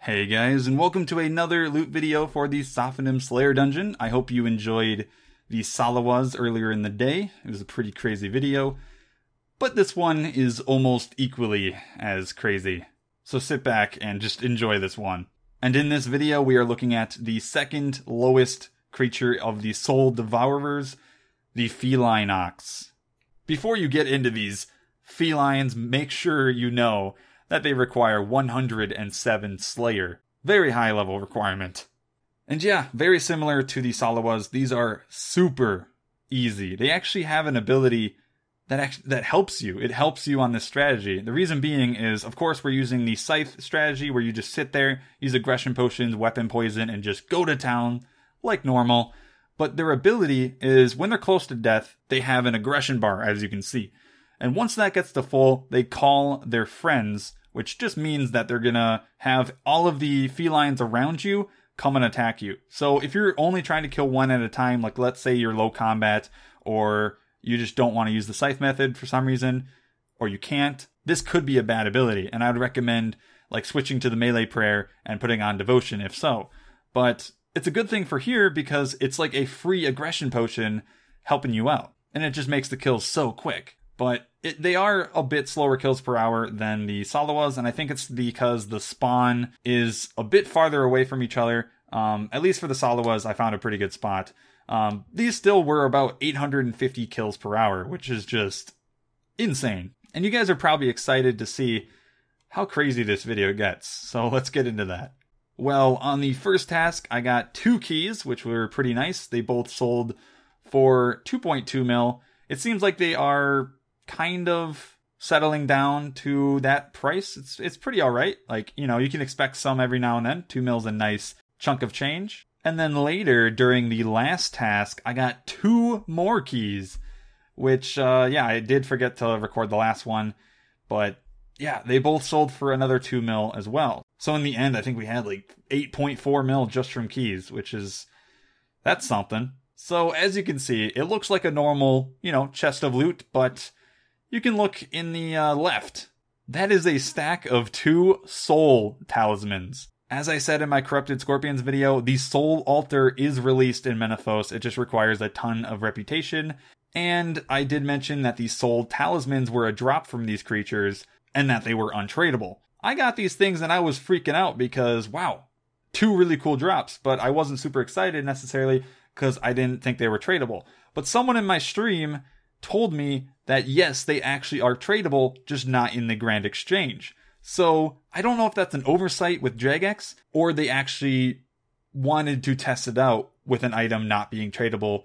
Hey guys, and welcome to another loot video for the Sophonim Slayer dungeon. I hope you enjoyed the Salawas earlier in the day. It was a pretty crazy video, but this one is almost equally as crazy. So sit back and just enjoy this one. And in this video, we are looking at the second lowest creature of the Soul Devourers, the Feline Akhs. Before you get into these felines, make sure you know that they require 107 Slayer. Very high level requirement. And yeah, very similar to the Salawas, these are super easy. They actually have an ability that helps you. It helps you on this strategy. The reason being is, of course, we're using the Scythe strategy where you just sit there, use aggression potions, weapon poison, and just go to town like normal. But their ability is when they're close to death, they have an aggression bar, as you can see. And once that gets to full, they call their friends, which just means that they're gonna have all of the felines around you come and attack you. So if you're only trying to kill one at a time, like let's say you're low combat, or you just don't want to use the Scythe method for some reason, or you can't, this could be a bad ability. And I would recommend like switching to the melee prayer and putting on devotion if so. But it's a good thing for here because it's like a free aggression potion helping you out. And it just makes the kills so quick. But they are a bit slower kills per hour than the Salawas, and I think it's because the spawn is a bit farther away from each other. At least for the Salawas, I found a pretty good spot. These still were about 850 kills per hour, which is just insane. And you guys are probably excited to see how crazy this video gets, so let's get into that. Well, on the first task, I got 2 keys, which were pretty nice. They both sold for 2.2 mil. It seems like they are kind of settling down to that price. It's pretty alright. Like, you know, you can expect some every now and then. 2 mil's a nice chunk of change. And then later, during the last task, I got 2 more keys. Which, yeah, I did forget to record the last one. But, yeah, they both sold for another 2 mil as well. So in the end, I think we had like 8.4 mil just from keys, which is, that's something. So as you can see, it looks like a normal, you know, chest of loot, but you can look in the left. That is a stack of 2 soul talismans. As I said in my Corrupted Scorpions video, the soul altar is released in Menethos. It just requires a ton of reputation. And I did mention that the soul talismans were a drop from these creatures and that they were untradeable. I got these things and I was freaking out because, wow, 2 really cool drops, but I wasn't super excited necessarily because I didn't think they were tradable. But someone in my stream told me that yes, they actually are tradable, just not in the Grand Exchange. So I don't know if that's an oversight with Jagex, or they actually wanted to test it out with an item not being tradable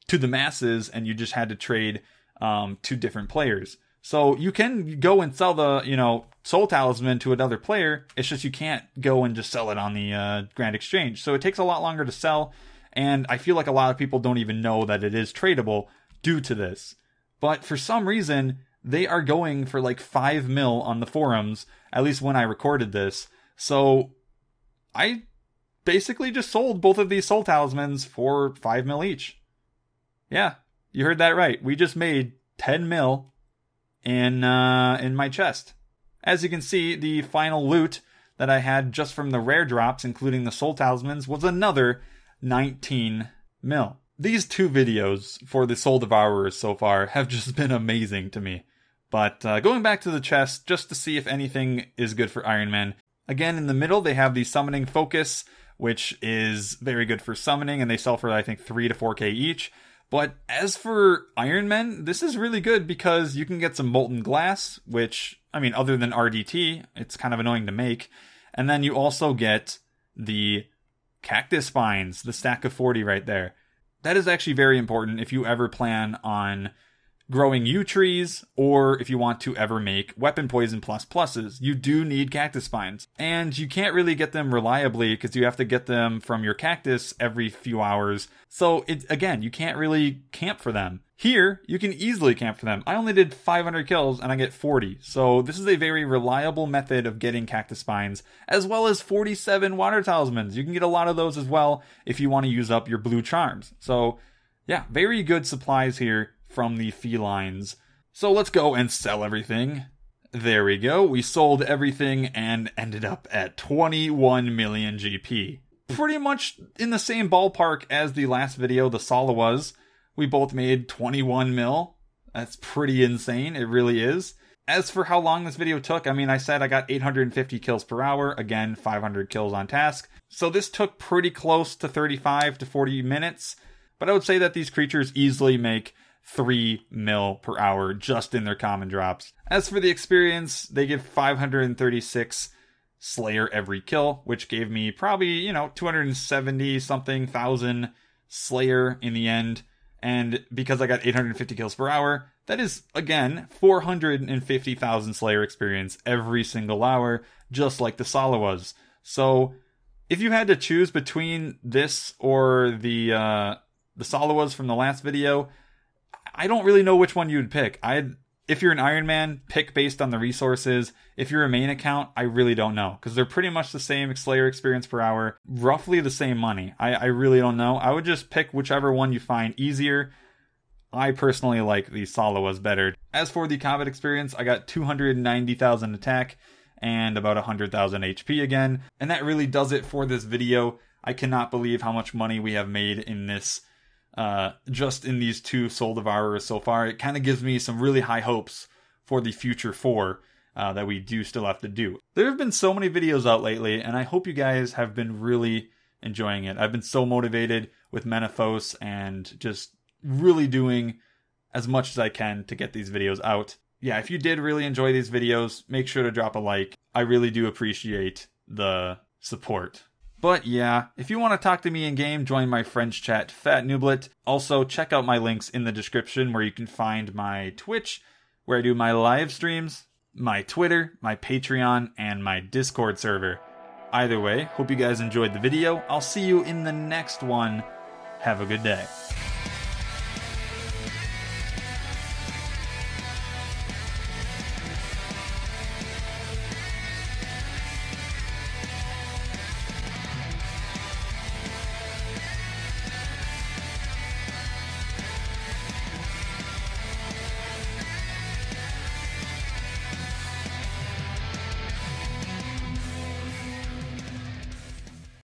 to the masses, and you just had to trade to different players. So you can go and sell the, you know, Soul Talisman to another player. It's just you can't go and just sell it on the Grand Exchange. So it takes a lot longer to sell, and I feel like a lot of people don't even know that it is tradable due to this. But for some reason, they are going for like 5 mil on the forums, at least when I recorded this. So I basically just sold both of these soul talismans for 5 mil each. Yeah, you heard that right. We just made 10 mil in my chest. As you can see, the final loot that I had just from the rare drops, including the soul talismans, was another 19 mil. These 2 videos for the Soul Devourers so far have just been amazing to me. But going back to the chest, just to see if anything is good for Iron Men. Again, in the middle, they have the Summoning Focus, which is very good for summoning, and they sell for, I think, 3 to 4k each. But as for Iron Men, this is really good because you can get some Molten Glass, which, I mean, other than RDT, it's kind of annoying to make. And then you also get the Cactus Spines, the stack of 40 right there. That is actually very important if you ever plan on growing yew trees, or if you want to ever make weapon poison plus pluses. You do need cactus spines. And you can't really get them reliably because you have to get them from your cactus every few hours. So, again, you can't really camp for them. Here, you can easily camp for them. I only did 500 kills and I get 40. So this is a very reliable method of getting cactus spines, as well as 47 water talismans. You can get a lot of those as well if you want to use up your blue charms. So yeah, very good supplies here from the felines. So let's go and sell everything. There we go. We sold everything and ended up at 21 million GP. Pretty much in the same ballpark as the last video, the Sala was. We both made 21 mil. That's pretty insane. It really is. As for how long this video took, I mean, I said I got 850 kills per hour. Again, 500 kills on task. So this took pretty close to 35 to 40 minutes. But I would say that these creatures easily make 3 mil per hour just in their common drops. As for the experience, they give 536 Slayer every kill, which gave me probably, 270 something thousand Slayer in the end. And because I got 850 kills per hour, that is, again, 450,000 Slayer experience every single hour, just like the Sala was. So, if you had to choose between this or the Sala was from the last video, I don't really know which one you would pick. If you're an Iron Man, pick based on the resources. If you're a main account, I really don't know, because they're pretty much the same Slayer experience per hour, roughly the same money. I really don't know. I would just pick whichever one you find easier. I personally like the Sala was better. As for the combat experience, I got 290,000 attack and about 100,000 HP again. And that really does it for this video. I cannot believe how much money we have made in this, just in these 2 soul devourers so far. It kind of gives me some really high hopes for the future 4 that we do still have to do. There have been so many videos out lately, and I hope you guys have been really enjoying it. I've been so motivated with Menaphos and just really doing as much as I can to get these videos out. Yeah, if you did really enjoy these videos, make sure to drop a like. I really do appreciate the support. But yeah, if you want to talk to me in game, join my friends chat, fatnooblet. Also, check out my links in the description where you can find my Twitch, where I do my live streams, my Twitter, my Patreon, and my Discord server. Either way, hope you guys enjoyed the video. I'll see you in the next one. Have a good day.